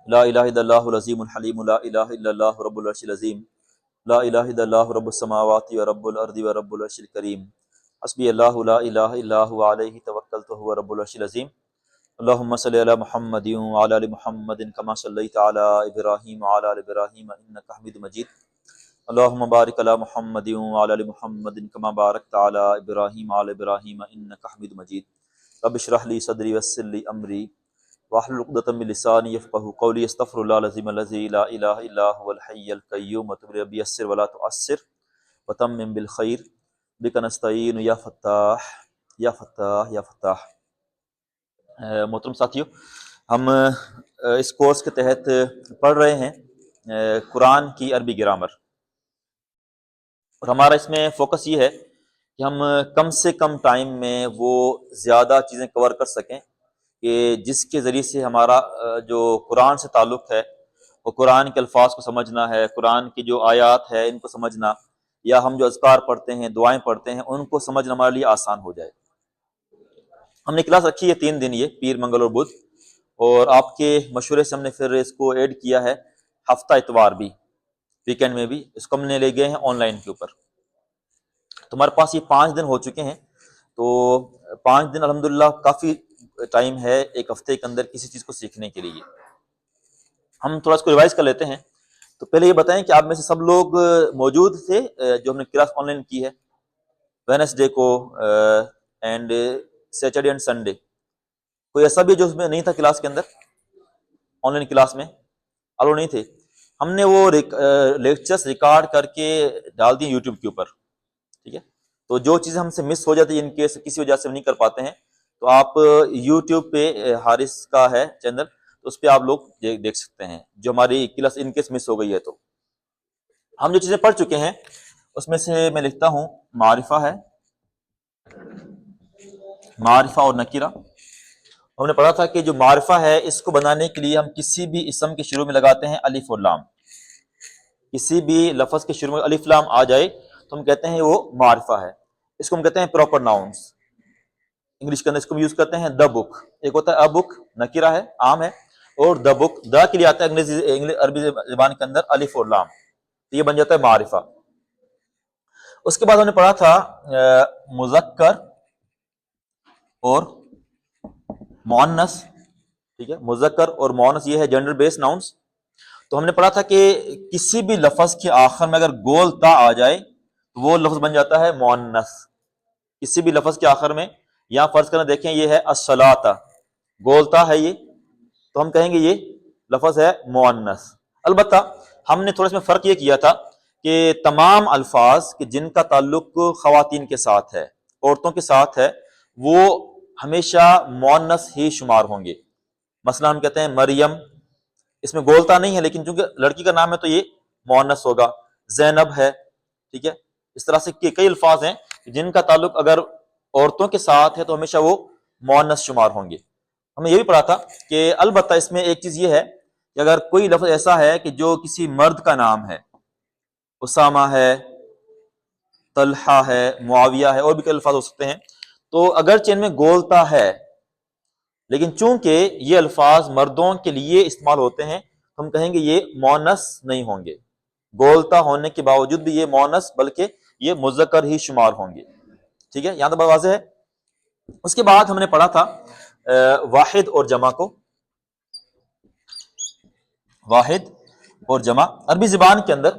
لا الہ الا اللہ العظیم الحلیم لا الہ الا اللہ رب العرش العظیم لا الہ الا اللہ رب السماوات و رب الارض و رب العرش الکریم حسبی اللہ لا الہ الا هو علیہ توکلت وهو رب العرش العظیم اللہم صلی علی محمد وعلی آل محمد کما صلیت علی ابراہیم وعلی آل ابراہیم انک حمید مجید اللہم بارک علی محمد وعلی آل محمد کما بارکت علی ابراہیم وعلی ابراہیم انک حمید مجید رب اشرح لی صدری ویسر لی امری واحلل عقدۃ من لسانی یفقهوا قولی استغفر اللہ العظیم الذی لا الہ الا هو الحی القیوم وتب رب یسر ولا تعسر وتمم بالخیر بک نستعین یا فتاح یا فتاح یا فتاح۔ محترم ساتھیو، ہم اس کورس کے تحت پڑھ رہے ہیں قرآن کی عربی گرامر، اور ہمارا اس میں فوکس یہ ہے کہ ہم کم سے کم ٹائم میں وہ زیادہ چیزیں کور کر سکیں کہ جس کے ذریعے سے ہمارا جو قرآن سے تعلق ہے وہ قرآن کے الفاظ کو سمجھنا ہے، قرآن کی جو آیات ہے ان کو سمجھنا، یا ہم جو اذکار پڑھتے ہیں، دعائیں پڑھتے ہیں، ان کو سمجھنا ہمارے لیے آسان ہو جائے۔ ہم نے کلاس رکھی ہے 3 دن، یہ پیر، منگل اور بدھ، اور آپ کے مشورے سے ہم نے پھر اس کو ایڈ کیا ہے ہفتہ اتوار بھی، ویکینڈ میں بھی اس کو ہم نے لے گئے ہیں آن لائن کے اوپر۔ تو ہمارے پاس یہ 5 دن ہو چکے ہیں، تو 5 دن الحمدللہ کافی ٹائم ہے ایک ہفتے کے اندر کسی چیز کو سیکھنے کے لیے۔ ہم تھوڑا اس کو ریوائز کر لیتے ہیں۔ تو پہلے یہ بتائیں کہ آپ میں سے سب لوگ موجود تھے جو ہم نے کلاس آن لائن کی ہے وینسڈے کو اینڈ سیٹرڈے اینڈ سنڈے؟ کوئی ایسا بھی جو اس میں نہیں تھا کلاس کے اندر، آن لائن کلاس میں الو نہیں تھے؟ ہم نے وہ لیکچرز ریکارڈ کر کے ڈال دیے یوٹیوب کے اوپر، ٹھیک ہے؟ تو جو چیزیں ہم سے مس ہو جاتی ہیں، ان کیس کسی وجہ سے نہیں کر پاتے ہیں، تو آپ یوٹیوب پہ حارث کا ہے چینل، اس پہ آپ لوگ دیکھ سکتے ہیں جو ہماری کلاس ان کیس مس ہو گئی ہے۔ تو ہم جو چیزیں پڑھ چکے ہیں اس میں سے میں لکھتا ہوں، معرفہ ہے، معرفہ اور نکرہ۔ ہم نے پڑھا تھا کہ جو معرفہ ہے اس کو بنانے کے لیے ہم کسی بھی اسم کے شروع میں لگاتے ہیں الف اور لام۔ کسی بھی لفظ کے شروع میں الف لام آ جائے تو ہم کہتے ہیں وہ معرفہ ہے۔ اس کو ہم کہتے ہیں پراپر ناؤنس۔ انگلش کے اندر اس کو یوز کرتے ہیں دا بک۔ ایک ہوتا ہے ا بک، نکرہ ہے، عام ہے، اور دا بک، دا کے لیے آتا ہے عربی زبان کے اندر الف اور لام، تو یہ بن جاتا ہے معرفہ۔ اس کے بعد ہم نے پڑھا تھا مذکر اور مؤنث، ٹھیک ہے؟ مذکر اور مؤنث یہ ہے جنڈر بیس ناؤنس۔ تو ہم نے پڑھا تھا کہ کسی بھی لفظ کے آخر میں اگر گول تا آ جائے تو وہ لفظ بن جاتا ہے مؤنث۔ کسی بھی لفظ کے آخر میں، یہاں فرض کرنا دیکھیں یہ ہے الصلاۃ، گول تا ہے یہ، تو ہم کہیں گے یہ لفظ ہے مؤنث۔ البتہ ہم نے تھوڑا اس میں فرق یہ کیا تھا کہ تمام الفاظ کہ جن کا تعلق خواتین کے ساتھ ہے، عورتوں کے ساتھ ہے، وہ ہمیشہ مؤنث ہی شمار ہوں گے۔ مثلا ہم کہتے ہیں مریم، اس میں گولتا نہیں ہے لیکن چونکہ لڑکی کا نام ہے تو یہ مؤنث ہوگا۔ زینب ہے، ٹھیک ہے؟ اس طرح سے کئی الفاظ ہیں جن کا تعلق اگر عورتوں کے ساتھ ہے تو ہمیشہ وہ مؤنث شمار ہوں گے۔ ہم نے یہ بھی پڑھا تھا کہ البتہ اس میں ایک چیز یہ ہے کہ اگر کوئی لفظ ایسا ہے کہ جو کسی مرد کا نام ہے، اسامہ ہے، طلحہ ہے، معاویہ ہے، اور بھی کئی الفاظ ہو سکتے ہیں، تو اگرچہ ان میں گولتا ہے لیکن چونکہ یہ الفاظ مردوں کے لیے استعمال ہوتے ہیں تو ہم کہیں گے یہ مؤنث نہیں ہوں گے۔ گولتا ہونے کے باوجود بھی یہ مؤنث بلکہ یہ مذکر ہی شمار ہوں گے، ٹھیک ہے؟ یہاں تو بات واضح ہے۔ اس کے بعد ہم نے پڑھا تھا واحد اور جمع کو۔ واحد اور جمع، عربی زبان کے اندر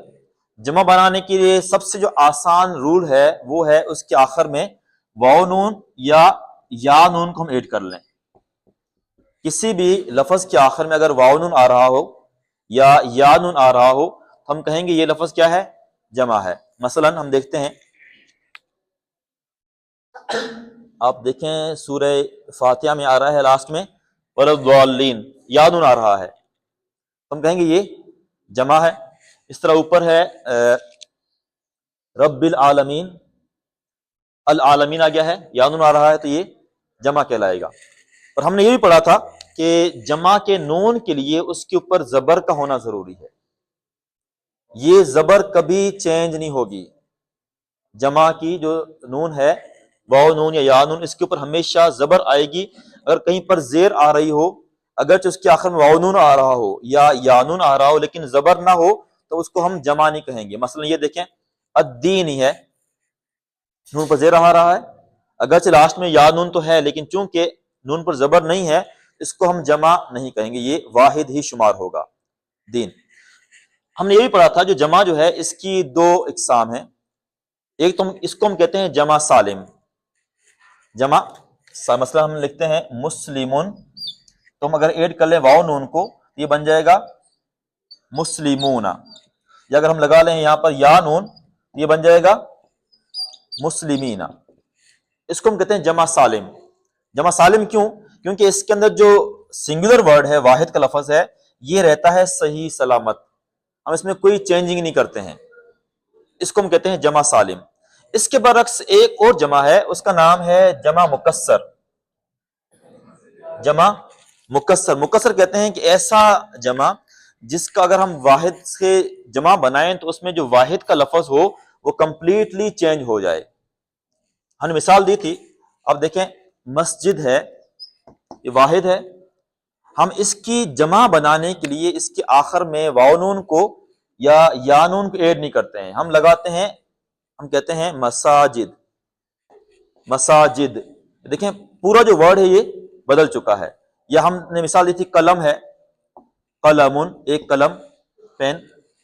جمع بنانے کے لیے سب سے جو آسان رول ہے وہ ہے اس کے آخر میں واو نون یا نون کو ہم ایڈ کر لیں۔ کسی بھی لفظ کے آخر میں اگر واو نون آ رہا ہو یا نون آ رہا ہو تو ہم کہیں گے یہ لفظ کیا ہے؟ جمع ہے۔ مثلا ہم دیکھتے ہیں، آپ دیکھیں سورہ فاتحہ میں آ رہا ہے لاسٹ میں وَلَضَّالِّينَ، یا نون آ رہا ہے تو ہم کہیں گے یہ جمع ہے۔ اس طرح اوپر ہے رب العالمین، العالمین آ گیا ہے، یا نون آ رہا ہے تو یہ جمع کہلائے گا۔ اور ہم نے یہ بھی پڑھا تھا کہ جمع کے نون کے لیے اس کے اوپر زبر کا ہونا ضروری ہے، یہ زبر کبھی چینج نہیں ہوگی۔ جمع کی جو نون ہے، واو نون یا نون، اس کے اوپر ہمیشہ زبر آئے گی۔ اگر کہیں پر زیر آ رہی ہو، اگرچہ اس کے آخر میں واو نون آ رہا ہو یا یا نون آ رہا ہو لیکن زبر نہ ہو تو اس کو ہم جمع نہیں کہیں گے. مثلا یہ دیکھیں الدین ہی ہے، نون پر زیر آ رہا ہے، اگرچہ لاسٹ میں یا نون تو ہے لیکن چونکہ نون پر زبر نہیں ہے اس کو ہم جمع نہیں کہیں گے، یہ واحد ہی شمار ہوگا دین. ہم نے یہ بھی پڑھا تھا جو جمع جو ہے اس کی دو اقسام ہیں. ایک تو اس کو ہم کہتے ہیں جمع سالم. جمع مثلا ہم لکھتے ہیں مسلمون، تو ہم اگر ایڈ کر لیں واو نون کو یہ بن جائے گا مسلمون، یا اگر ہم لگا لیں یہاں پر یا نون یہ بن جائے گا مسلمین. اس کو ہم کہتے ہیں جمع سالم. جمع سالم کیوں؟ کیونکہ اس کے اندر جو سنگولر ورڈ ہے، واحد کا لفظ ہے، یہ رہتا ہے صحیح سلامت، ہم اس میں کوئی چینجنگ نہیں کرتے ہیں. اس کو ہم کہتے ہیں جمع سالم. اس کے برعکس ایک اور جمع ہے، اس کا نام ہے جمع مکسر. جمع مکسر، مکسر کہتے ہیں کہ ایسا جمع جس کا اگر ہم واحد سے جمع بنائیں تو اس میں جو واحد کا لفظ ہو وہ کمپلیٹلی چینج ہو جائے. ہم نے مثال دی تھی، اب دیکھیں مسجد ہے، یہ واحد ہے، ہم اس کی جمع بنانے کے لیے اس کے آخر میں واو نون کو یا نون کو ایڈ نہیں کرتے ہیں، ہم لگاتے ہیں، ہم کہتے ہیں مساجد. مساجد دیکھیں پورا جو ورڈ ہے یہ بدل چکا ہے. یا ہم نے مثال دی تھی قلم ہے، قلمون ایک قلم پین،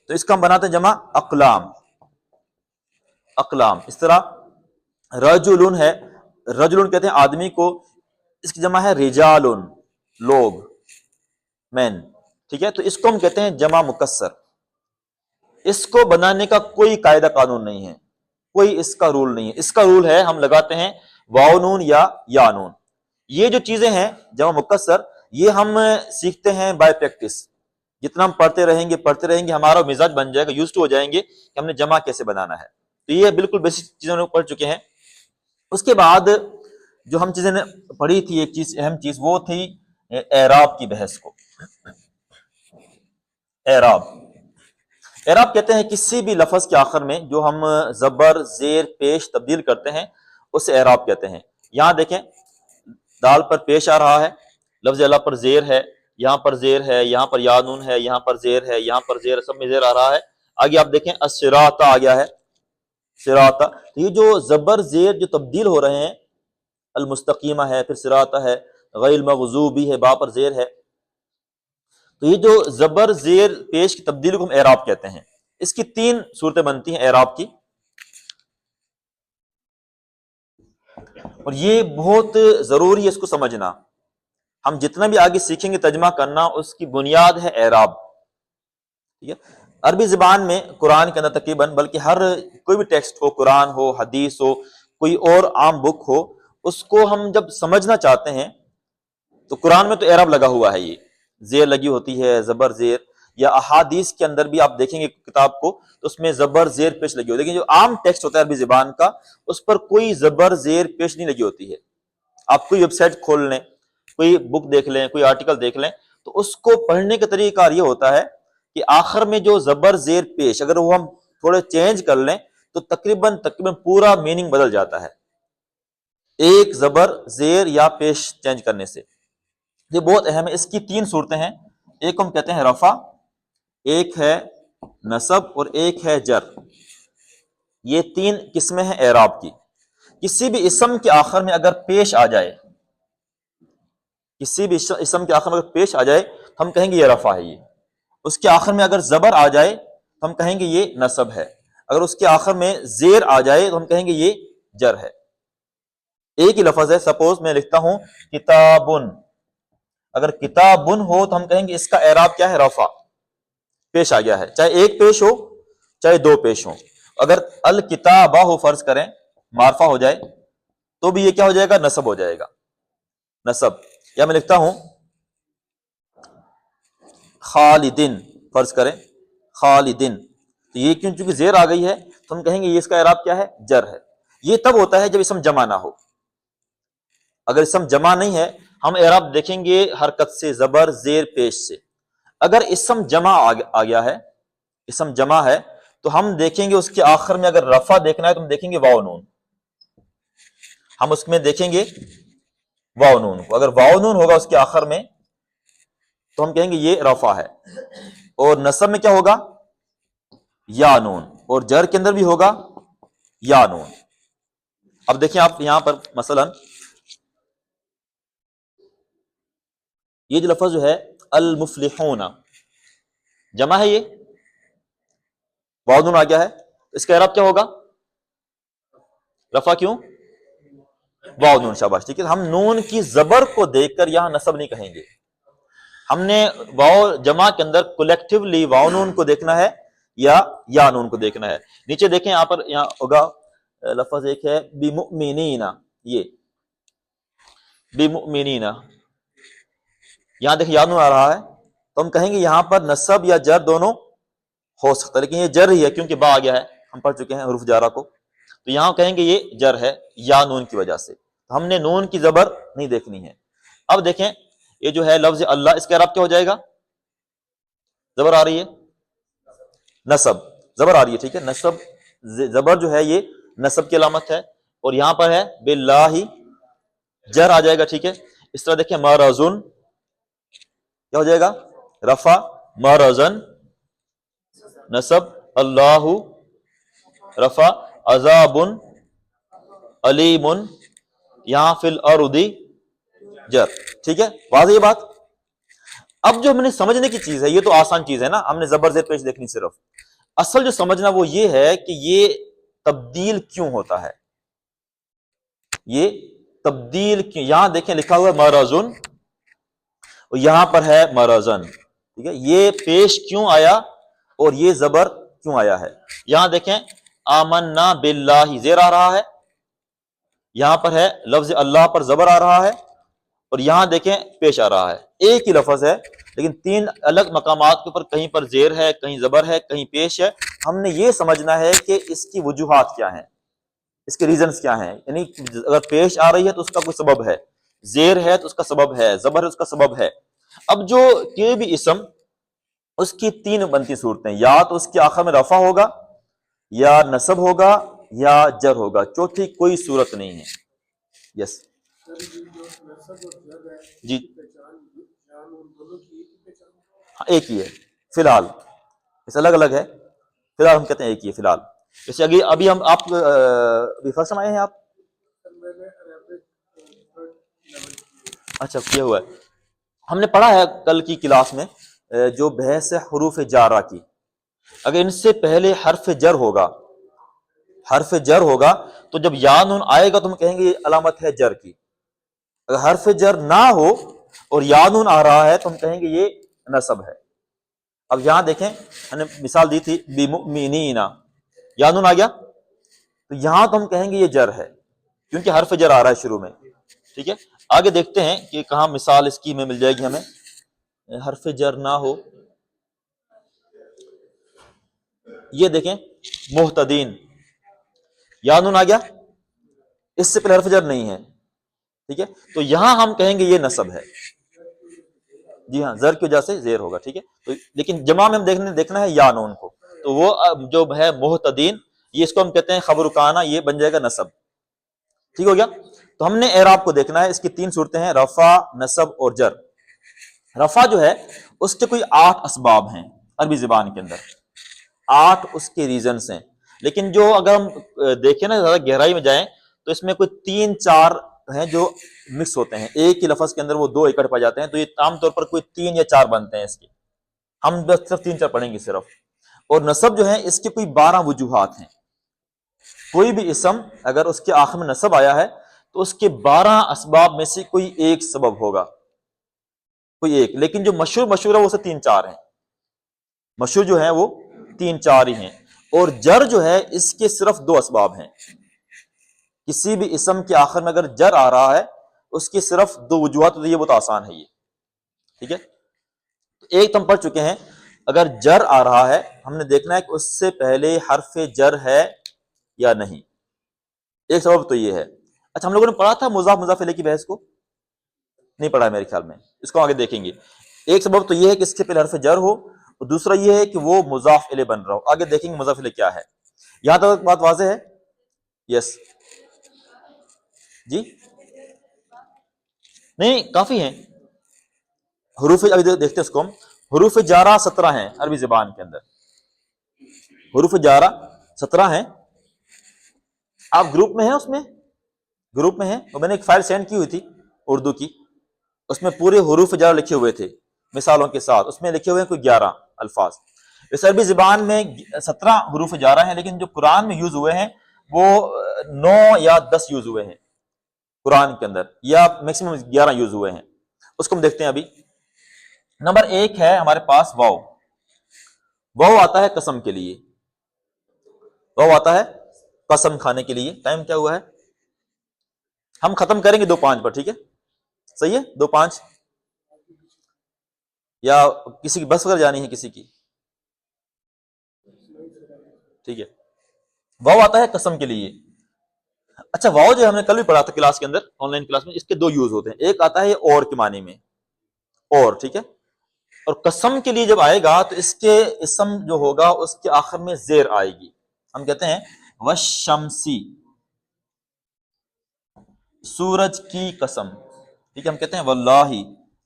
تو اس کا ہم بناتے ہیں جمع اقلام. اقلام. اس طرح رجلن ہے، رجلن کہتے ہیں آدمی کو، اس کی جمع ہے رجالن لوگ مین. ٹھیک ہے، تو اس کو ہم کہتے ہیں جمع مکسر. اس کو بنانے کا کوئی قاعدہ قانون نہیں ہے، کوئی اس کا رول نہیں ہے. اس کا رول ہے ہم لگاتے ہیں واو نون یا نون. یہ جو چیزیں ہیں جمع مکسر یہ ہم سیکھتے ہیں بائی پریکٹس. جتنا ہم پڑھتے رہیں گے ہمارا مزاج بن جائے گا، یوز ٹو ہو جائیں گے کہ ہم نے جمع کیسے بنانا ہے. تو یہ بالکل بیسک چیزوں نے پڑھ چکے ہیں. اس کے بعد جو ہم چیزیں نے پڑھی تھی ایک چیز اہم چیز وہ تھی اعراب کی بحث کو. اعراب، اعراب کہتے ہیں کسی بھی لفظ کے آخر میں جو ہم زبر زیر پیش تبدیل کرتے ہیں اسے اعراب کہتے ہیں. یہاں دیکھیں دال پر پیش آ رہا ہے، لفظ اللہ پر زیر ہے، یہاں پر زیر ہے، یہاں پر یا نون ہے، یہاں پر زیر ہے، یہاں پر زیر، سب میں زیر آ رہا ہے. آگے آپ دیکھیں الصراط آ گیا ہے، صراط. یہ جو زبر زیر جو تبدیل ہو رہے ہیں، المستقیمہ ہے، پھر صراط ہے، غیر المغضوبی ہے، با پر زیر ہے، تو یہ جو زبر زیر پیش کی تبدیلی کو ہم اعراب کہتے ہیں. اس کی تین صورتیں بنتی ہیں اعراب کی، اور یہ بہت ضروری ہے اس کو سمجھنا. ہم جتنا بھی آگے سیکھیں گے ترجمہ کرنا اس کی بنیاد ہے اعراب. ٹھیک ہے، عربی زبان میں قرآن کے اندر تقریباً، بلکہ ہر کوئی بھی ٹیکسٹ ہو، قرآن ہو، حدیث ہو، کوئی اور عام بک ہو، اس کو ہم جب سمجھنا چاہتے ہیں تو قرآن میں تو اعراب لگا ہوا ہے، یہ زیر لگی ہوتی ہے، زبر زیر. یا احادیث کے اندر بھی آپ دیکھیں گے کتاب کو تو اس میں زبر زیر پیش لگی ہوتی ہے، لیکن جو عام ٹیکسٹ ہوتا ہے عربی زبان کا اس پر کوئی زبر زیر پیش نہیں لگی ہوتی ہے. آپ کوئی ویب سائٹ کھول لیں، کوئی بک دیکھ لیں، کوئی آرٹیکل دیکھ لیں، تو اس کو پڑھنے کا طریقہ کار یہ ہوتا ہے کہ آخر میں جو زبر زیر پیش اگر وہ ہم تھوڑے چینج کر لیں تو تقریباً پورا میننگ بدل جاتا ہے ایک زبر زیر یا پیش چینج کرنے سے. یہ بہت اہم ہے. اس کی تین صورتیں ہیں، ایک ہم کہتے ہیں رفع، ایک ہے نصب، اور ایک ہے جر. یہ تین قسمیں ہیں اعراب کی. کسی بھی اسم کے آخر میں اگر پیش آ جائے، کسی بھی اسم کے آخر میں اگر پیش آ جائے تو ہم کہیں گے یہ رفع ہے. یہ اس کے آخر میں اگر زبر آ جائے تو ہم کہیں گے یہ نصب ہے. اگر اس کے آخر میں زیر آ جائے تو ہم کہیں گے یہ جر ہے. ایک ہی لفظ ہے، سپوز میں لکھتا ہوں کتابن، اگر کتابن ہو تو ہم کہیں گے اس کا اعراب کیا ہے؟ رفع، پیش آ گیا ہے، چاہے ایک پیش ہو چاہے دو پیش ہو. اگر الکتابہ ہو فرض کریں معرفہ ہو جائے تو بھی یہ کیا ہو جائے گا؟ نصب ہو جائے گا، نصب. یا میں لکھتا ہوں خالدن فرض کریں خالدن، تو یہ کیوں؟ چونکہ زیر آ گئی ہے تو ہم کہیں گے یہ اس کا اعراب کیا ہے؟ جر ہے. یہ تب ہوتا ہے جب اسم جمع نہ ہو. اگر اسم جمع نہیں ہے ہم اعراب دیکھیں گے حرکت سے، زبر زیر پیش سے. اگر اسم جمع آ گیا ہے، اسم جمع ہے، تو ہم دیکھیں گے اس کے آخر میں اگر رفع دیکھنا ہے تو ہم دیکھیں گے واو نون. ہم اس میں دیکھیں گے واو نون کو. اگر واو نون ہوگا اس کے آخر میں تو ہم کہیں گے یہ رفع ہے. اور نصب میں کیا ہوگا؟ یا نون. اور جر کے اندر بھی ہوگا یا نون. اب دیکھیں آپ یہاں پر مثلا یہ جو لفظ جو ہے المفلحون، جمع ہے، یہ واو نون آ گیا ہے، اس کا اعراب کیا ہوگا؟ رفع. کیوں؟ واو نون. شاباش. ٹھیک ہے، ہم نون کی زبر کو دیکھ کر یہاں نصب نہیں کہیں گے. ہم نے واو جمع کے اندر کولیکٹیولی واو نون کو دیکھنا ہے یا نون کو دیکھنا ہے. نیچے دیکھیں یہاں پر، یہاں ہوگا لفظ ایک ہے بمؤمنین، یہ بمؤمنین، یہاں دیکھیں یا نون آ رہا ہے، تو ہم کہیں گے یہاں پر نصب یا جر دونوں ہو سکتا ہے، لیکن یہ جر ہی ہے کیونکہ با آ گیا ہے، ہم پڑھ چکے ہیں حروف جارہ کو. تو یہاں کہیں گے یہ جر ہے یا نون کی وجہ سے. تو ہم نے نون کی زبر نہیں دیکھنی ہے. اب دیکھیں یہ جو ہے لفظ اللہ، اس کا اعراب کیا ہو جائے گا؟ زبر آ رہی ہے، نصب، زبر آ رہی ہے. ٹھیک ہے، نصب، زبر جو ہے یہ نصب کی علامت ہے. اور یہاں پر ہے باللہ، جر آ جائے گا. ٹھیک ہے، اس طرح دیکھیں مرزن، کیا ہو جائے گا؟ رفع. مرزن نصب، اللہ رفع، عذاب علیم، یہاں فی الارض جر. ٹھیک ہے، واضح یہ بات. اب جو ہم نے سمجھنے کی چیز ہے، یہ تو آسان چیز ہے نا، ہم نے زبر زیر پیش دیکھنی صرف. اصل جو سمجھنا وہ یہ ہے کہ یہ تبدیل کیوں ہوتا ہے، یہ تبدیل کیوں. یہاں دیکھیں لکھا ہوا ہے مرزن، اور یہاں پر ہے مرزن. ٹھیک ہے، یہ پیش کیوں آیا اور یہ زبر کیوں آیا ہے؟ یہاں دیکھیں آمنا باللہ، زیر آ رہا ہے، یہاں پر ہے لفظ اللہ پر زبر آ رہا ہے، اور یہاں دیکھیں پیش آ رہا ہے. ایک ہی لفظ ہے لیکن تین الگ مقامات کے اوپر، کہیں پر زیر ہے، کہیں زبر ہے، کہیں پیش ہے. ہم نے یہ سمجھنا ہے کہ اس کی وجوہات کیا ہیں، اس کے ریزنز کیا ہیں. یعنی اگر پیش آ رہی ہے تو اس کا کوئی سبب ہے، زیر ہے تو اس کا سبب ہے، زبر ہے اس کا سبب ہے. اب جو کوئی بھی اسم، اس کی تین بنتی صورتیں، یا تو اس کے آخر میں رفع ہوگا، یا نصب ہوگا، یا جر ہوگا. چوتھی کوئی صورت نہیں ہے. یس جی، ایک ہی ہے فی الحال، اس الگ الگ ہے. فی الحال ہم کہتے ہیں ایک ہی ہے فی الحال. جیسے ابھی ہم آپ ابھی فرسٹ آئے ہیں آپ؟ اچھا، کیا ہوا ہے. ہم نے پڑھا ہے کل کی کلاس میں جو بحث ہے حروف جارہ کی. اگر ان سے پہلے حرف جر ہوگا، حرف جر ہوگا، تو جب یا نون آئے گا تو ہم کہیں گے یہ علامت ہے جر کی. اگر حرف جر نہ ہو اور یا نون آ رہا ہے تو ہم کہیں گے یہ نصب ہے. اب یہاں دیکھیں ہم نے مثال دی تھی بمؤمنین، یا نون آ گیا، تو یہاں تو ہم کہیں گے یہ جر ہے کیونکہ حرف جر آ رہا ہے شروع میں. ٹھیک ہے، آگے دیکھتے ہیں کہ کہاں مثال اس کی میں مل جائے گی ہمیں. حرف جر نہ ہو، یہ دیکھیں محتدین، یا نون آ گیا، اس سے پہلے حرف جر نہیں ہے. ٹھیک ہے، تو یہاں ہم کہیں گے یہ نصب ہے. جی ہاں، زر کی وجہ سے زیر ہوگا. ٹھیک ہے، تو لیکن جمع میں ہم دیکھنا ہے یا نون کو، تو وہ جو ہے محتدین، یہ اس کو ہم کہتے ہیں خبر کانا، یہ بن جائے گا نصب. ٹھیک ہو گیا. تو ہم نے اعراب کو دیکھنا ہے. اس کی تین صورتیں ہیں، رفع، نصب اور جر. رفع جو ہے اس کے کوئی 8 اسباب ہیں عربی زبان کے اندر، 8 اس کے ریزنز ہیں. لیکن جو اگر ہم دیکھیں نا، زیادہ گہرائی میں جائیں تو اس میں کوئی 3-4 ہیں جو مکس ہوتے ہیں. ایک ہی لفظ کے اندر وہ 2 اکٹھ پائے جاتے ہیں، تو یہ عام طور پر کوئی 3 یا 4 بنتے ہیں اس کے. ہم بس صرف 3-4 پڑھیں گے صرف. اور نصب جو ہے اس کے کوئی 12 وجوہات ہیں. کوئی بھی اسم اگر اس کے آخر میں نصب آیا ہے تو اس کے 12 اسباب میں سے کوئی ایک سبب ہوگا، کوئی ایک. لیکن جو مشہور ہے وہ سے 3-4 ہیں. مشہور جو ہے وہ 3-4 ہی ہیں. اور جر جو ہے اس کے صرف 2 اسباب ہیں. کسی بھی اسم کے آخر میں اگر جر آ رہا ہے اس کی صرف 2 وجوہات ہوتی ہے. یہ بہت آسان ہے یہ. ٹھیک ہے، ایک تو ہم پڑھ چکے ہیں، اگر جر آ رہا ہے ہم نے دیکھنا ہے کہ اس سے پہلے حرف جر ہے یا نہیں. ایک سبب تو یہ ہے. اچھا، ہم لوگوں نے پڑھا تھا مضاف مضاف الیہ کی بحث کو؟ نہیں پڑھا ہے میرے خیال میں. اس کو آگے دیکھیں گے. ایک سبب تو یہ ہے کہ اس کے پہلے حرف جر ہو، اور دوسرا یہ ہے کہ وہ مضاف الیہ بن رہا ہو. آگے دیکھیں گے مضاف الیہ کیا ہے. یہاں تک بات واضح ہے؟ یس جی، نہیں کافی ہیں. حروف ابھی دیکھتے ہیں اس کو ہم. حروف جارہ 17 ہیں عربی زبان کے اندر. حروف جارہ 17 ہیں. آپ گروپ میں ہیں؟ اس میں گروپ میں ہیں؟ اور میں نے ایک فائل سینڈ کی ہوئی تھی اردو کی، اس میں پورے حروف جارہ لکھے ہوئے تھے مثالوں کے ساتھ. اس میں لکھے ہوئے ہیں کوئی 11 الفاظ. اس عربی زبان میں 17 حروف جارہ ہیں، لیکن جو قرآن میں یوز ہوئے ہیں وہ 9 یا 10 یوز ہوئے ہیں قرآن کے اندر، یا میکسیمم 11 یوز ہوئے ہیں. اس کو ہم دیکھتے ہیں ابھی. نمبر 1 ہے ہمارے پاس واو. واو آتا ہے قسم کے لیے. واو آتا ہے قسم کھانے کے لیے. ٹائم کیا ہوا ہے؟ ہم ختم کریں گے 2:05 پر، ٹھیک ہے؟ صحیح ہے 2:05. یا کسی کی بس وغیرہ جانی ہے کسی کی؟ ٹھیک ہے. واو آتا ہے قسم کے لیے. اچھا واو جو ہم نے کل بھی پڑھا تھا کلاس کے اندر، آن لائن کلاس میں، اس کے 2 یوز ہوتے ہیں. ایک آتا ہے اور کے معنی میں، اور، ٹھیک ہے. اور قسم کے لیے جب آئے گا تو اس کے اسم جو ہوگا اس کے آخر میں زیر آئے گی. ہم کہتے ہیں وشمسی، سورج کی قسم. ٹھیک ہے. ہم کہتے ہیں واللہ،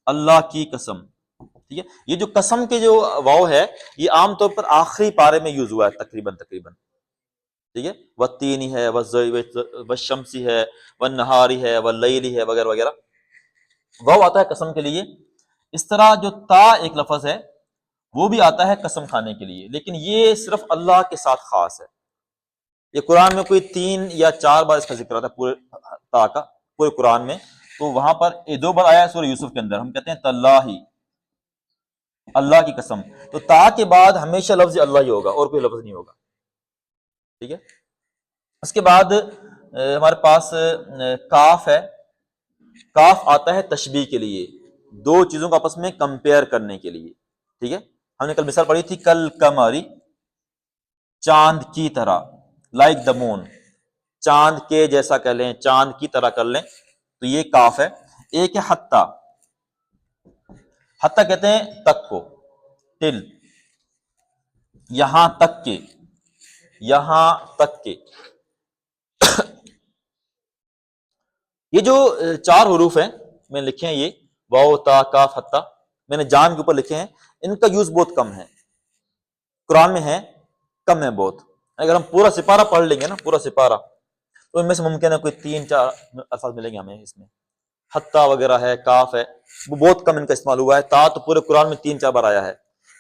اللہ کی قسم. ٹھیک ہے. یہ جو قسم کے جو واو ہے یہ عام طور پر آخری پارے میں یوز ہوا ہے تقریباً. ٹھیک ہے. والتین ہے، والشمسی ہے، والنہاری ہے، واللیلی ہے، وغیرہ وغیرہ. واو آتا ہے قسم کے لیے. اس طرح جو تا ایک لفظ ہے وہ بھی آتا ہے قسم کھانے کے لیے، لیکن یہ صرف اللہ کے ساتھ خاص ہے. یہ قرآن میں کوئی 3 یا 4 بار اس کا ذکر آتا ہے پورے تا کا، پورے قرآن میں. تو وہاں پر 2 بار آیا ہے سورہ یوسف کے اندر. ہم کہتے ہیں تاللہ، اللہ کی قسم. تو تا کے بعد ہمیشہ لفظ اللہ ہی ہوگا اور کوئی لفظ نہیں ہوگا. ٹھیک ہے. اس کے بعد ہمارے پاس کاف ہے. کاف آتا ہے تشبیہ کے لیے، 2 چیزوں کو آپس میں کمپیئر کرنے کے لیے. ٹھیک ہے. ہم نے کل مثال پڑھی تھی کل قمری، چاند کی طرح، لائک دا مون، چاند کے جیسا کر لیں، چاند کی طرح کر لیں. تو یہ کاف ہے. ایک ہے حتی. حتی کہتے ہیں تک کو، ٹل، یہاں تک کے، یہاں تک کے. یہ جو 4 حروف ہیں میں لکھے ہیں، یہ واو تا کاف حتی، میں نے جان کے اوپر لکھے ہیں. ان کا یوز بہت کم ہے قرآن میں، ہے کم ہے بہت. اگر ہم پورا سپارہ پڑھ لیں گے نا، پورا سپارہ، تو ان میں سے ممکن ہے کوئی 3-4 الفاظ ملیں گے ہمیں اس میں. حتی وغیرہ ہے، کاف ہے، وہ بہت کم ان کا استعمال ہوا ہے. تا تو پورے قرآن میں 3-4 بار آیا ہے.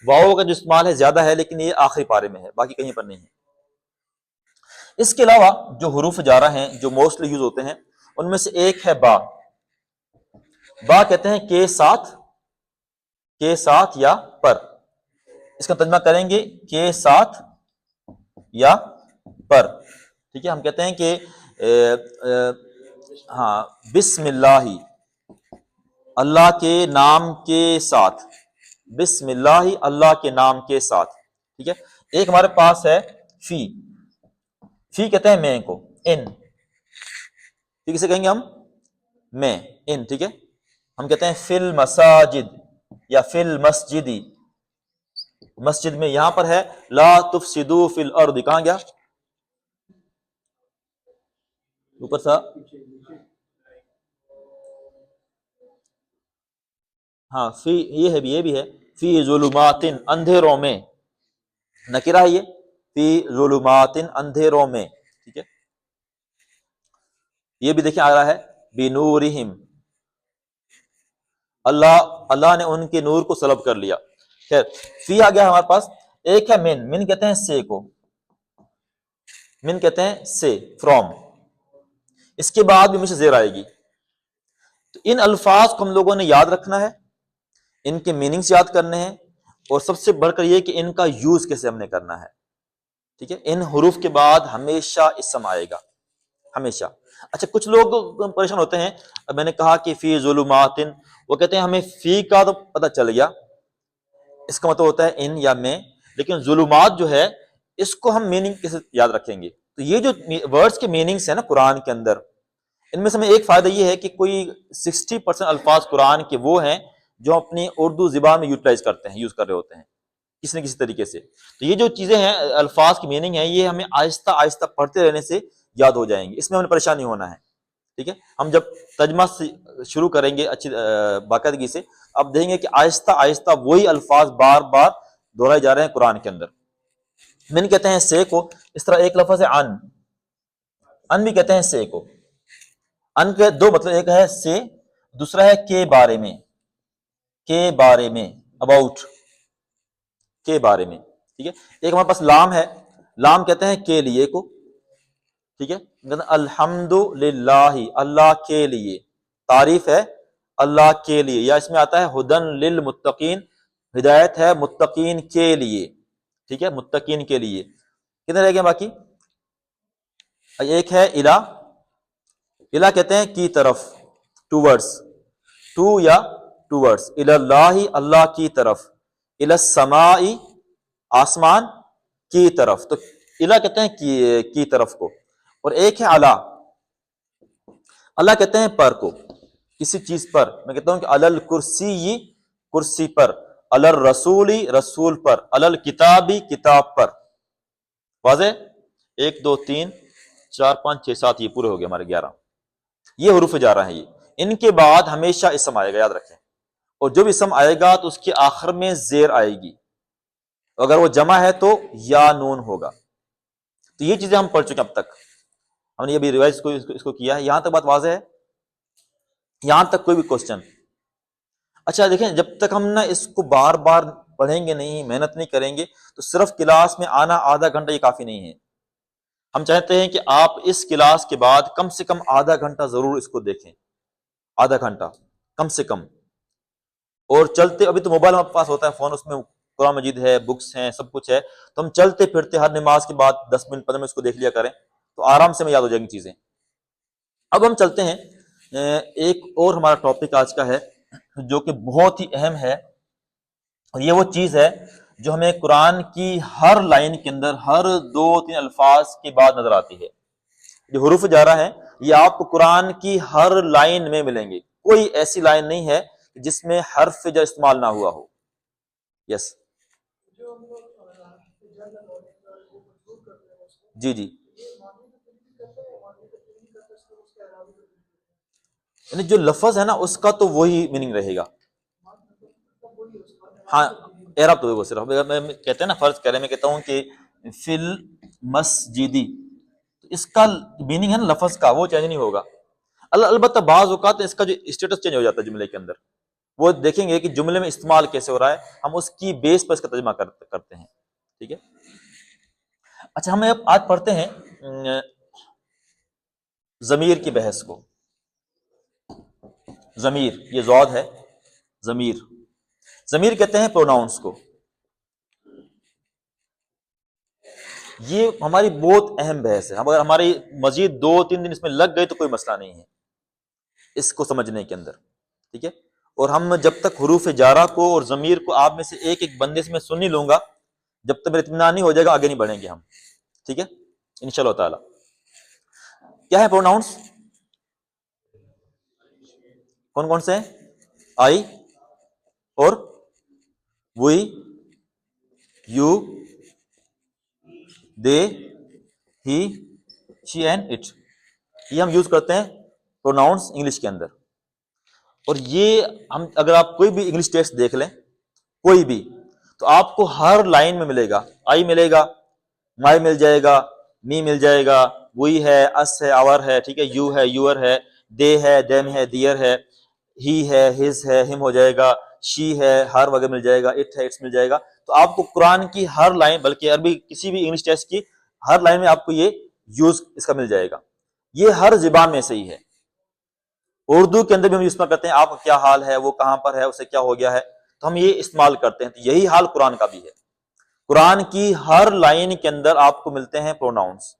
واو کا جو استعمال ہے زیادہ ہے، لیکن یہ آخری پارے میں ہے، باقی کہیں پر نہیں ہے. اس کے علاوہ جو حروف جارہ ہیں جو موسٹلی یوز ہوتے ہیں ان میں سے ایک ہے با. با کہتے ہیں کے ساتھ، کے ساتھ یا پر. اس کا ترجمہ کریں گے کے ساتھ یا پر. ٹھیک ہے. ہم کہتے ہیں کہ ہاں بسم اللہ، اللہ کے نام کے ساتھ، بسم اللہ، اللہ کے نام کے ساتھ. ٹھیک ہے. ایک ہمارے پاس ہے فی. فی کہتے ہیں میں کو، ان. ٹھیک ہے. کہیں گے ہم میں، ان. ٹھیک ہے. ہم کہتے ہیں فی المساجد یا فی المسجدی. مسجد میں یہاں پر ہے لا تفسدوا فی الارض. کہاں گیا؟ اوپر سا. ہاں فی، یہ بھی ہے فی ظلمات، اندھیروں میں. نکرہ ہے یہ، فی ظلمات، اندھیروں میں. ٹھیک ہے. یہ بھی دیکھیں آ رہا ہے بنورہم، اللہ نے ان کے نور کو سلب کر لیا. خیر، فی آ گیا ہمارے پاس. ایک ہے من. من کہتے ہیں سے کو، من کہتے ہیں سے، فرام. اس کے بعد بھی مجھے زیر آئے گی. تو ان الفاظ کو ہم لوگوں نے یاد رکھنا ہے، ان کے میننگز یاد کرنے ہیں، اور سب سے بڑھ کر یہ کہ ان کا یوز کیسے ہم نے کرنا ہے. ٹھیک ہے. ان حروف کے بعد ہمیشہ اسم آئے گا، ہمیشہ. اچھا کچھ لوگ پریشان ہوتے ہیں. اب میں نے کہا کہ فی ظلمات، وہ کہتے ہیں ہمیں فی کا تو پتہ چل گیا، اس کا مطلب ہوتا ہے ان یا میں، لیکن ظلمات جو ہے اس کو ہم میننگ کیسے یاد رکھیں گے؟ تو یہ جو ورڈز کے میننگز ہیں نا قرآن کے اندر، ان میں سے ہمیں ایک فائدہ یہ ہے کہ کوئی 60% الفاظ قرآن کے وہ ہیں جو اپنی اردو زبان میں یوٹیلائز کرتے ہیں، یوز کر رہے ہوتے ہیں کسی نہ کسی طریقے سے. تو یہ جو چیزیں ہیں، الفاظ کی میننگ ہے، یہ ہمیں آہستہ آہستہ پڑھتے رہنے سے یاد ہو جائیں گے. اس میں ہمیں پریشان نہیں ہونا ہے. ٹھیک ہے، ہم جب ترجمہ سے شروع کریں گے اچھی باقاعدگی سے، اب دیکھیں گے کہ آہستہ آہستہ وہی الفاظ بار بار دہرائے جا رہے ہیں قرآن کے اندر۔ من کہتے ہیں سے کو، اس طرح ایک لفظ ہے ان بھی کہتے ہیں سے کو۔ ان کے دو مطلب، ایک ہے سے، دوسرا ہے کے بارے میں، کے بارے میں، اباؤٹ، کے بارے میں، ٹھیک ہے۔ ایک ہمارے پاس لام ہے، لام کہتے ہیں کے لیے کو، ٹھیک ہے، الحمد للہ، اللہ کے لیے، تعریف ہے اللہ کے لیے، یا اس میں آتا ہے ہدن للمتقین، ہدایت ہے متقین کے لیے، ٹھیک ہے، متقین کے لیے۔ کتنے رہ گئے باقی؟ ایک ہے الہ، الہ کہتے ہیں کی طرف، ٹوورڈز، ٹو یا ٹوورڈز، اللہ، اللہ کی طرف، السماء، آسمان کی طرف، تو الہ کہتے ہیں کی طرف کو۔ اور ایک ہے علی، اللہ کہتے ہیں پر کو، کسی چیز پر، میں کہتا ہوں کہ علی کرسی، کرسی پر، علی الرسول، رسول پر، علی الکتابی، کتاب پر۔ واضح؟ 1 2 3 4 5 6 7، یہ پورے ہو گئے ہمارے 11، یہ حروف جارہ ہیں۔ یہ ان کے بعد ہمیشہ اسم آئے گا، یاد رکھیں، اور جب اسم آئے گا تو اس کے آخر میں زیر آئے گی، اگر وہ جمع ہے تو یا نون ہوگا۔ تو یہ چیزیں ہم پڑھ چکے اب تک، ہم نے یہ بھی ریوائز اس کو کیا ہے۔ یہاں تک بات واضح ہے؟ یہاں تک کوئی بھی کوسچن؟ اچھا دیکھیں، جب تک ہم نہ اس کو بار بار پڑھیں گے نہیں، محنت نہیں کریں گے، تو صرف کلاس میں آنا آدھا گھنٹہ یہ کافی نہیں ہے۔ ہم چاہتے ہیں کہ آپ اس کلاس کے بعد کم سے کم آدھا گھنٹہ ضرور اس کو دیکھیں، آدھا گھنٹہ کم سے کم۔ اور چلتے، ابھی تو موبائل ہمارے پاس ہوتا ہے، فون، اس میں قرآن مجید ہے، بکس ہیں، سب کچھ ہے، تو ہم چلتے پھرتے ہر نماز کے بعد 10 منٹ 15 منٹ اس کو دیکھ لیا کریں، تو آرام سے میں یاد ہو جائیں گی چیزیں۔ اب ہم چلتے ہیں، ایک اور ہمارا ٹاپک آج کا ہے جو کہ بہت ہی اہم ہے، اور یہ وہ چیز ہے جو ہمیں قرآن کی ہر لائن کے اندر ہر 2 3 الفاظ کے بعد نظر آتی ہے۔ جو حروف جارہ ہیں یہ آپ کو قرآن کی ہر لائن میں ملیں گے، کوئی ایسی لائن نہیں ہے جس میں حرف جر استعمال نہ ہوا ہو۔ یس، جی جی، یعنی جو لفظ ہے نا اس کا تو وہی میننگ رہے گا۔ ہاں، اعراب تو وہ صرف میں کہتے ہیں نا، فرض کریں میں کہتا ہوں کہ فل مسجدی، اس کا میننگ ہے نا لفظ کا، وہ چینج نہیں ہوگا۔ البتہ بعض اوقات اس کا جو اسٹیٹس چینج ہو جاتا ہے جملے کے اندر، وہ دیکھیں گے کہ جملے میں استعمال کیسے ہو رہا ہے، ہم اس کی بیس پر اس کا ترجمہ کرتے ہیں، ٹھیک ہے۔ اچھا، ہم اب آج پڑھتے ہیں ضمیر کی بحث کو۔ ضمیر، یہ ضاد ہے، ضمیر، ضمیر کہتے ہیں پروناؤنس کو۔ یہ ہماری بہت اہم بحث ہے، اگر ہماری مزید 2 3 دن اس میں لگ گئے تو کوئی مسئلہ نہیں ہے اس کو سمجھنے کے اندر، ٹھیک ہے۔ اور ہم جب تک حروف جارہ کو اور ضمیر کو آپ میں سے ایک ایک بندے سے میں سن نہیں لوں گا، جب تک میرا اطمینان نہیں ہو جائے گا آگے نہیں بڑھیں گے ہم، ٹھیک ہے، انشاءاللہ تعالی۔ کیا ہے پروناؤنس؟ کون کون سے ہیں؟ آئی اور we, you, they, he, she and it, یہ ہم یوز کرتے ہیں پروناؤنس انگلش کے اندر۔ اور یہ ہم اگر آپ کوئی بھی انگلش ٹیکسٹ دیکھ لیں، کوئی بھی، تو آپ کو ہر لائن میں ملے گا، آئی ملے گا، مائی مل جائے گا، می مل جائے گا، وی ہے، اس ہے، آور ہے، ٹھیک ہے، یو ہے، یور ہے، دے ہے، دیم ہے، دیئر ہے، ہی ہے، ہز ہے، ہم ہو جائے گا، شی ہے، ہر وغیرہ مل جائے گا، اٹ ہے، اٹس مل جائے گا۔ تو آپ کو قرآن کی ہر لائن، بلکہ عربی کسی بھی انگلش ٹیکسٹ کی ہر لائن میں آپ کو یہ یوز اس کا مل جائے گا۔ یہ ہر زبان میں صحیح ہے۔ اردو کے اندر بھی ہم استعمال کرتے ہیں، آپ کا کیا حال ہے، وہ کہاں پر ہے، اسے کیا ہو گیا ہے، تو ہم یہ استعمال کرتے ہیں۔ تو یہی حال قرآن کا بھی ہے، قرآن کی ہر لائن کے اندر آپ کو ملتے ہیں پروناؤنس،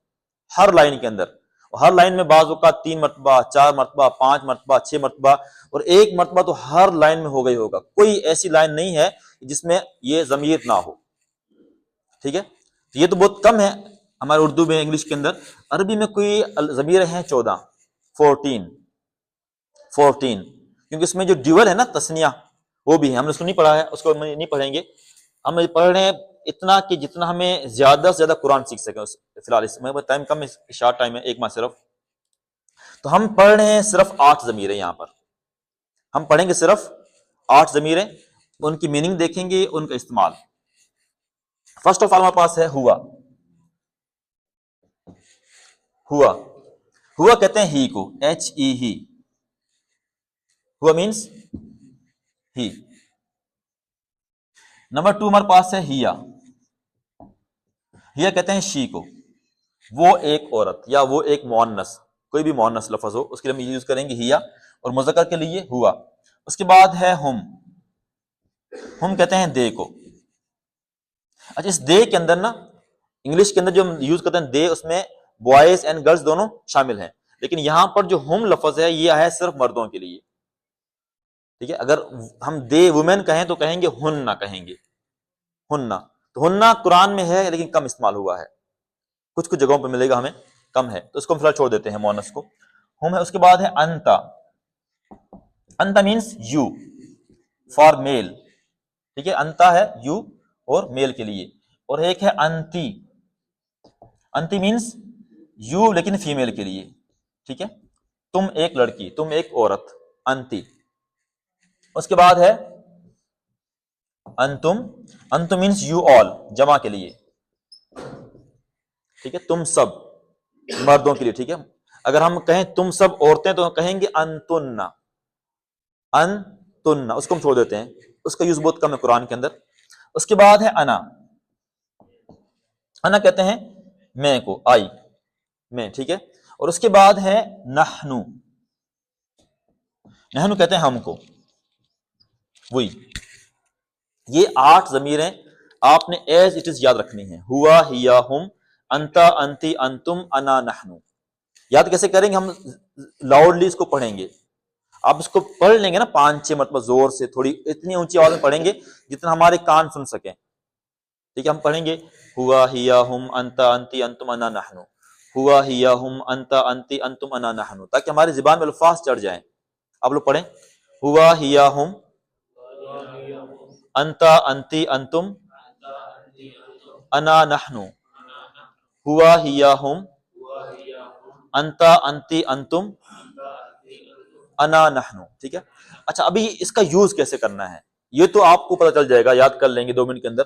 ہر لائن کے اندر۔ ہر لائن میں بعض اوقات 3 مرتبہ، 4 مرتبہ، 5 مرتبہ، 6 مرتبہ، اور 1 مرتبہ تو ہر لائن میں ہوگا ہی ہوگا۔ کوئی ایسی لائن نہیں ہے جس میں یہ ضمیر نہ ہو، ٹھیک ہے۔ یہ تو بہت کم ہے ہمارے اردو میں، انگلش کے اندر۔ عربی میں کوئی ضمیر ہیں 14، 14، کیونکہ اس میں جو ڈیول ہے نا، تثنیہ، وہ بھی ہے، ہم نے اس کو نہیں پڑھا ہے، اس کو نہیں پڑھیں گے۔ ہم پڑھ رہے ہیں اتنا کہ جتنا ہمیں زیادہ سے زیادہ قرآن سیکھ سکیں۔ فی الحال اس میں ٹائم کم ہے، شارٹ ٹائم ہے، 1 ماہ صرف۔ تو ہم پڑھ رہے ہیں صرف 8 ضمیریں، یہاں پر ہم پڑھیں گے صرف 8 ضمیریں، ان کی میننگ دیکھیں گے، ان کا استعمال۔ فرسٹ آف آل ہمارے پاس ہے ہوا۔ ہوا ہوا کہتے ہیں ہی کو، HE ہی، ہوا مینس ہی۔ نمبر 2 ہمارے پاس ہے ہیا۔ ہیا کہتے ہیں شی کو، وہ ایک عورت یا وہ ایک مؤنث، کوئی بھی مؤنث لفظ ہو اس کے لیے ہم یوز کریں گے ہیا، اور مذکر کے لیے ہوا۔ اس کے بعد ہے ہم کہتے ہیں دے کو۔ اچھا، اس دے کے اندر نا، انگلش کے اندر جو ہم یوز کرتے ہیں دے، اس میں بوائز اینڈ گرلز دونوں شامل ہیں، لیکن یہاں پر جو ہم لفظ ہے یہ ہے صرف مردوں کے لیے، ٹھیک ہے۔ اگر ہم دے وومن کہیں تو کہیں گے ہننا، کہیں گے ہننا، تو ہننا قرآن میں ہے لیکن کم استعمال ہوا ہے، کچھ جگہوں پہ ملے گا ہمیں، کم ہے، تو اس کو ہم فی الحال چھوڑ دیتے ہیں مؤنث کو، ہم ہے۔ اس کے بعد ہے انتا۔ انتا مینس یو، فار میل، ٹھیک ہے، انتا ہے یو اور میل کے لیے۔ اور ایک ہے انتی۔ انتی مینس یو لیکن فیمیل کے لیے، ٹھیک ہے، تم ایک لڑکی، تم ایک عورت، انتی۔ اس کے بعد ہے انتم۔ انتم مینس یو آل، جمع کے لیے، ٹھیک ہے، تم سب، مردوں کے لیے، ٹھیک ہے۔ اگر ہم کہیں تم سب عورتیں تو کہیں گے انتن، انتن، اس کو ہم چھوڑ دیتے ہیں، اس کا یوز بہت کم ہے قرآن کے اندر۔ اس کے بعد ہے انا۔ انا کہتے ہیں میں کو، آئی، میں، ٹھیک ہے۔ اور اس کے بعد ہے نحنو۔ نحنو کہتے ہیں ہم کو، وہی۔ یہ 8 ضمیریں آپ نے ایز اٹ از یاد رکھنی ہیں، ہوا، ہیا، ہم، انتا، انتی، انتم، انا، نحنو۔ یاد کیسے کریں گے؟ ہم لاؤڈلی اس کو پڑھیں گے، آپ اس کو پڑھ لیں گے نا 5-6 مرتبہ زور سے، تھوڑی اتنی اونچی آواز میں پڑھیں گے جتنا ہمارے کان سن سکیں، ٹھیک ہے۔ ہم پڑھیں گے ہوا، ہیا، ہم، انتا، انتی، انتم، انا، نحنو، ہوا، ہیا، ہم، انتا، انتی، انتم، انا، نحنو، تاکہ ہماری زبان میں الفاظ چڑھ جائیں۔ آپ لوگ پڑھیں، ہوا، ہیا، ہم، انتا، انتی، انتم، انا، نحنو، ہوا، ہیا، ہم، انتا، انتی، انتم، انا، نحنو، ٹھیک ہے۔ اچھا، ابھی اس کا یوز کیسے کرنا ہے یہ تو آپ کو پتہ چل جائے گا، یاد کر لیں گے 2 منٹ کے اندر۔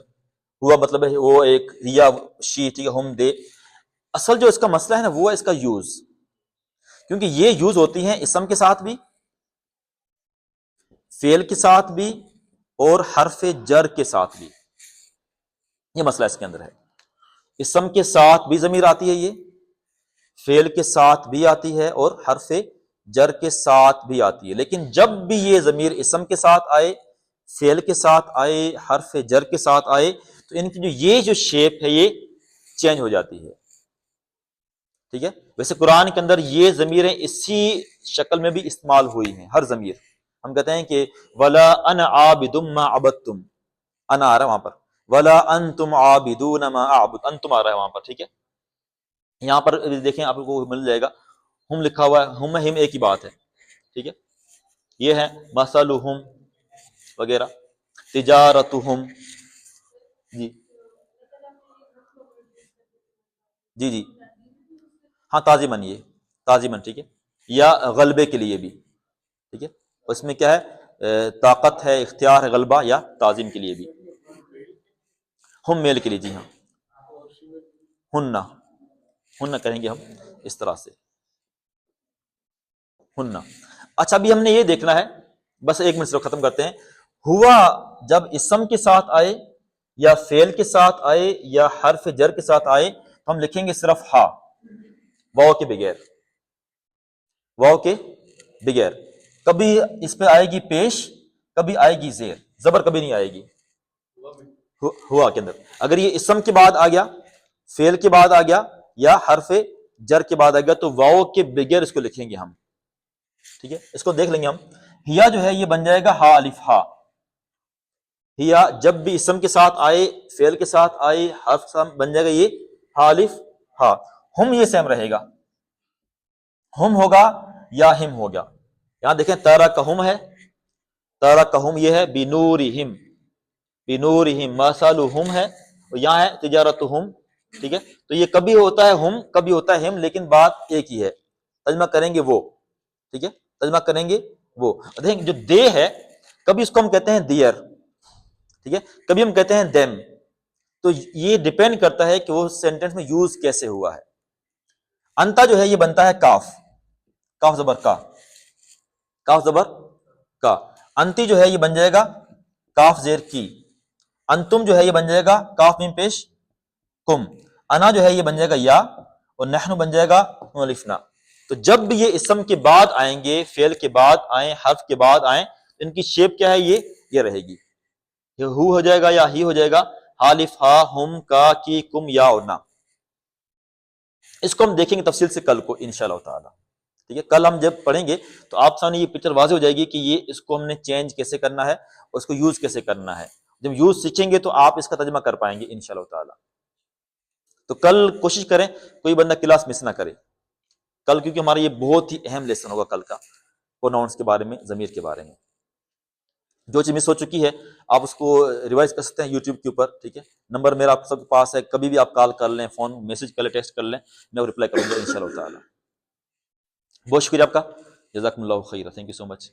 ہوا مطلب ہے وہ ایک، ہیا شی، ٹھیک ہے، ہم دے۔ اصل جو اس کا مسئلہ ہے نا وہ ہے اس کا یوز، کیونکہ یہ یوز ہوتی ہیں اسم کے ساتھ بھی، فعل کے ساتھ بھی، اور حرف جر کے ساتھ بھی۔ یہ مسئلہ اس کے اندر ہے، اسم کے ساتھ بھی ضمیر آتی ہے، یہ فعل کے ساتھ بھی آتی ہے، اور حرف جر کے ساتھ بھی آتی ہے، لیکن جب بھی یہ ضمیر اسم کے ساتھ آئے، فعل کے ساتھ آئے، حرف جر کے ساتھ آئے، تو ان کی یہ جو شیپ ہے یہ چینج ہو جاتی ہے، ٹھیک ہے۔ ویسے قرآن کے اندر یہ ضمیریں اسی شکل میں بھی استعمال ہوئی ہیں، ہر ضمیر۔ ہم کہتے ہیں کہ ولا انا عابد ما عبدتم، انا آ رہا ہے وہاں پر، ولا انتم عابدون ما اعبد، انتم آ رہا ہے وہاں پر، ٹھیک ہے۔ یہاں پر دیکھیں آپ کو مل جائے گا، ہم لکھا ہوا ہے، ہم ایک ہی بات ہے، ٹھیک ہے۔ یہ ہے مثلہم وغیرہ، تجارتہم، جی جی جی، ہاں تعظیماً، یہ تعظیماً، ٹھیک ہے، یا غلبے کے لیے بھی، ٹھیک ہے۔ اس میں کیا ہے؟ طاقت ہے، اختیار ہے، غلبہ یا تعظیم کے لیے بھی۔ ہم میل کے لیے، جی ہاں، ہننا، ہننا کہیں گے ہم اس طرح سے، ہننا۔ اچھا، ابھی ہم نے یہ دیکھنا ہے، بس 1 منٹ سے ختم کرتے ہیں۔ ہوا جب اسم کے ساتھ آئے، یا فعل کے ساتھ آئے، یا حرف جر کے ساتھ آئے، تو ہم لکھیں گے صرف ہا، واو کے بغیر، واو کے بغیر۔ کبھی اس پہ آئے گی پیش، کبھی آئے گی زیر، زبر کبھی نہیں آئے گی ہوا کے اندر۔ اگر یہ اسم کے بعد آ گیا، فعل کے بعد آ گیا، یا حرف جر کے بعد آ گیا، تو واو کے بغیر اس کو لکھیں گے ہم، ٹھیک ہے۔ اس کو دیکھ لیں گے ہم، ہیا جو ہے یہ بن جائے گا ہا الف ہا۔ ہیا جب بھی اسم کے ساتھ آئے، فعل کے ساتھ آئے، حرف ساتھ بن جائے گا یہ ہا الف ہا۔ ہم یہ سیم رہے گا، ہم ہوگا یا ہم ہو گیا۔ یہاں دیکھیں تارا کہم ہے، تارا کہم یہ ہے بنورہم، بنورہم، مثلہم ہے، اور یہاں ہے تجارتہم، ٹھیک ہے۔ تو یہ کبھی ہوتا ہے ہم، کبھی ہوتا ہے ہم، لیکن بات ایک ہی ہے، ترجمہ کریں گے وہ، ٹھیک ہے، ترجمہ کریں گے وہ. دیکھیں جو دے ہے کبھی اس کو ہم کہتے ہیں دیئر، ٹھیک ہے، کبھی ہم کہتے ہیں دیم. تو یہ ڈپینڈ کرتا ہے کہ وہ سینٹینس میں یوز کیسے ہوا ہے. انتا جو ہے یہ بنتا ہے کاف، کاف زبر کا، کاف زبر کا. انتی جو ہے یہ بن جائے گا کاف زیر کی. انتم جو ہے یہ بن جائے گا کاف میم پیش کم. انا جو ہے یہ بن جائے گا یا، اور نحن بن جائے گا نون الف نا. تو جب بھی یہ اسم کے بعد آئیں گے، فعل کے بعد آئیں، حرف کے بعد آئیں، ان کی شیپ کیا ہے، یہ رہے گی. یہ ہو جائے گا یا ہی ہو جائے گا، حالف ہا ہم کا کی کم یا اور نا. اس کو ہم دیکھیں گے تفصیل سے کل کو انشاءاللہ تعالی. ٹھیک ہے، کل ہم جب پڑھیں گے تو آپ سامنے یہ پکچر واضح ہو جائے گی کہ یہ اس کو ہم نے چینج کیسے کرنا ہے اور اس کو یوز کیسے کرنا ہے. جب یوز سیکھیں گے تو آپ اس کا ترجمہ کر پائیں گے انشاءاللہ تعالی. تو کل کوشش کریں کوئی بندہ کلاس مس نہ کرے کل، کیونکہ ہمارا یہ بہت ہی اہم لیسن ہوگا کل کا، پروناؤنس کے بارے میں، ضمیر کے بارے میں. جو چیز مس ہو چکی ہے آپ اس کو ریوائز کر سکتے ہیں یوٹیوب کے اوپر. ٹھیک ہے، نمبر میرا آپ سب کے پاس ہے، کبھی بھی آپ کال کر لیں، فون میسج کر لیں، ٹیکسٹ کر لیں، میں رپلائی کروں گا انشاءاللہ تعالی. بہت شکریہ آپ کا، جزاکم اللہ خیر، تھینک یو سو مچ.